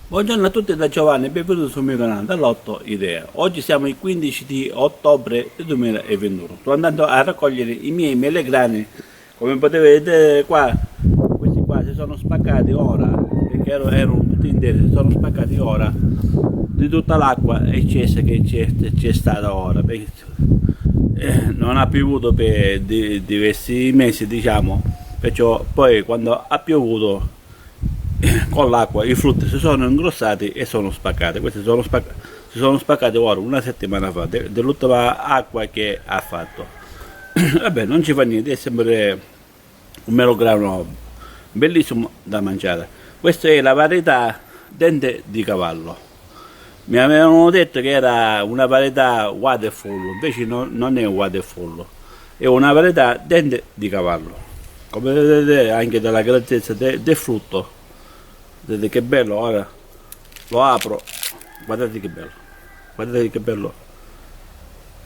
Buongiorno a tutti da Giovanni, benvenuti sul mio canale dall'Otto Idea. Oggi siamo il 15 di ottobre del 2021. Sto andando a raccogliere i miei melegrani. Come potete vedere qua, questi qua si sono spaccati ora, perché erano tutti interi, si sono spaccati ora di tutta l'acqua eccessa che c'è stata ora. Perché, non ha piovuto per diversi mesi, diciamo, perciò poi quando ha piovuto con l'acqua i frutti si sono ingrossati e sono spaccati. Questi si sono spaccati ora una settimana fa dell'ultima acqua che ha fatto. Vabbè, non ci fa niente, è sempre un melograno bellissimo da mangiare. Questa è la varietà dente di cavallo. Mi avevano detto che era una varietà waterfall, invece non è un waterfall, è una varietà dente di cavallo. Come vedete anche dalla grandezza del frutto. Vedete che bello, ora lo apro, guardate che bello,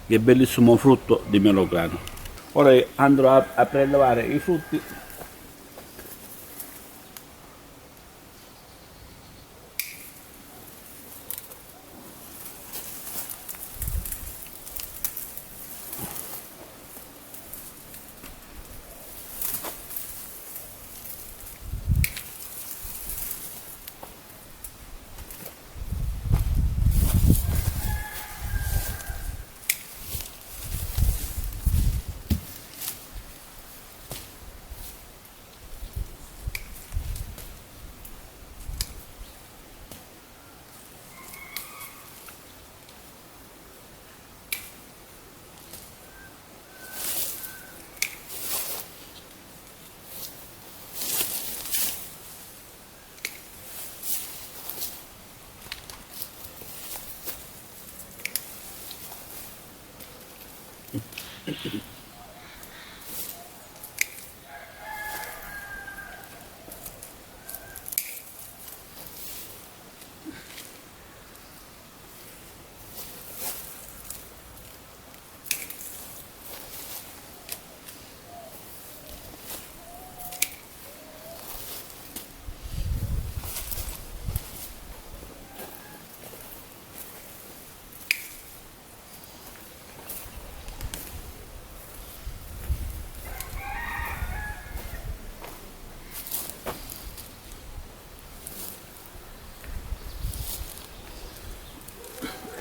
che bellissimo frutto di melograno. Ora andrò a prelevare i frutti.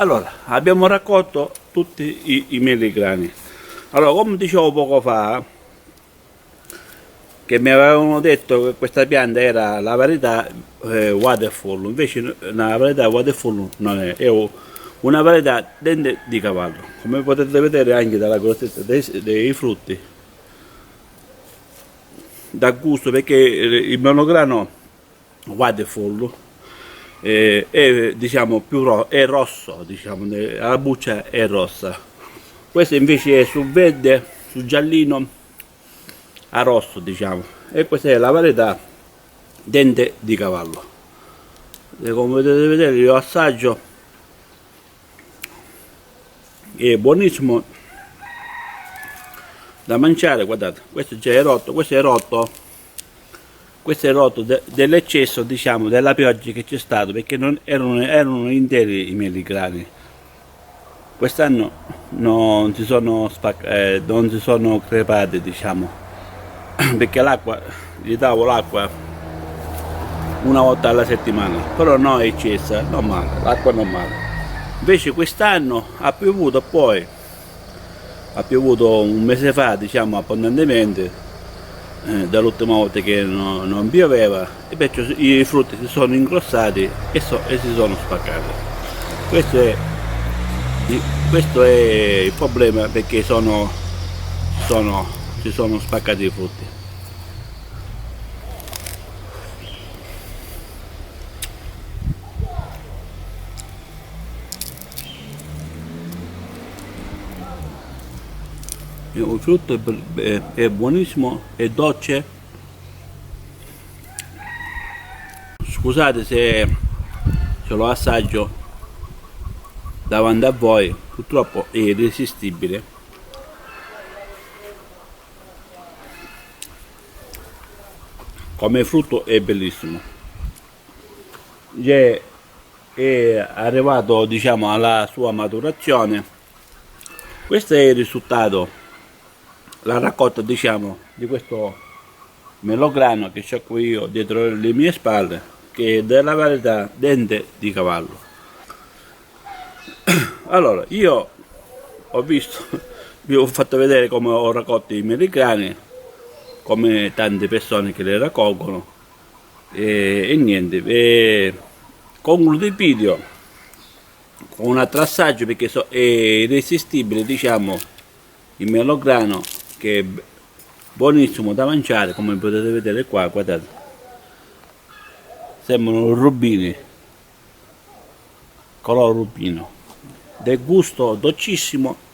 Allora, abbiamo raccolto tutti i melegrani. Allora, come dicevo poco fa, che mi avevano detto che questa pianta era la varietà waterfall, invece la varietà waterfall non è una varietà dente di cavallo. Come potete vedere anche dalla grossezza dei frutti, da gusto, perché il melograno waterfall è diciamo è rosso, diciamo, la buccia è rossa. Questo invece è sul verde, sul giallino a rosso, diciamo, e questa è la varietà dente di cavallo. E come potete vedere io assaggio, è buonissimo da mangiare. Guardate, questo già è rotto, questo è rotto dell'eccesso, diciamo, della pioggia che c'è stato, perché non erano interi i meligrani. Quest'anno non si sono non si sono crepati, diciamo, perché l'acqua, gli davo l'acqua una volta alla settimana, però no, è eccessa, normale, l'acqua normale. Invece quest'anno ha piovuto, poi ha piovuto un mese fa, diciamo, abbondantemente, dall'ultima volta che non pioveva, e perciò i frutti si sono ingrossati e si sono spaccati. Questo è, questo è il problema, perché si sono spaccati i frutti. Il frutto è buonissimo, è dolce. Scusate se lo assaggio davanti a voi, purtroppo è irresistibile. Come frutto è bellissimo. è arrivato, diciamo, alla sua maturazione. Questo è il risultato, la raccolta, diciamo, di questo melograno che ho qui io dietro le mie spalle, che è della varietà Dente di Cavallo. Allora, io ho visto, vi ho fatto vedere come ho raccolto i melegrani, come tante persone che le raccolgono, e niente, concludo il video con un altro assaggio, perché è irresistibile, diciamo, il melograno, che è buonissimo da mangiare, come potete vedere qua, guardate, sembrano rubini, color rubino, del gusto dolcissimo.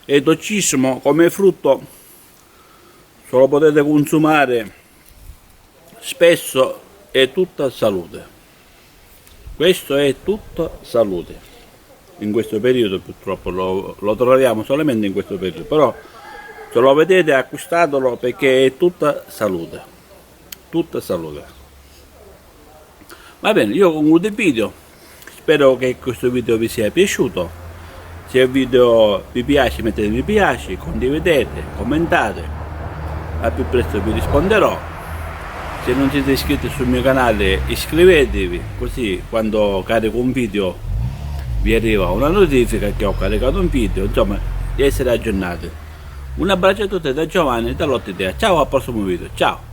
È dolcissimo come frutto, se lo potete consumare spesso, è tutta salute. Questo è tutta salute. In questo periodo purtroppo lo troviamo solamente in questo periodo, però se lo vedete acquistatelo, perché è tutta salute. Tutta salute. Va bene, io concludo il video. Spero che questo video vi sia piaciuto. Se il video vi piace, mettete mi piace, condividete, commentate, al più presto vi risponderò. Se non siete iscritti sul mio canale, iscrivetevi, così quando carico un video vi arriva una notifica che ho caricato un video, insomma, di essere aggiornati. Un abbraccio a tutti da Giovanni da Lotte Idea. Ciao, al prossimo video, ciao!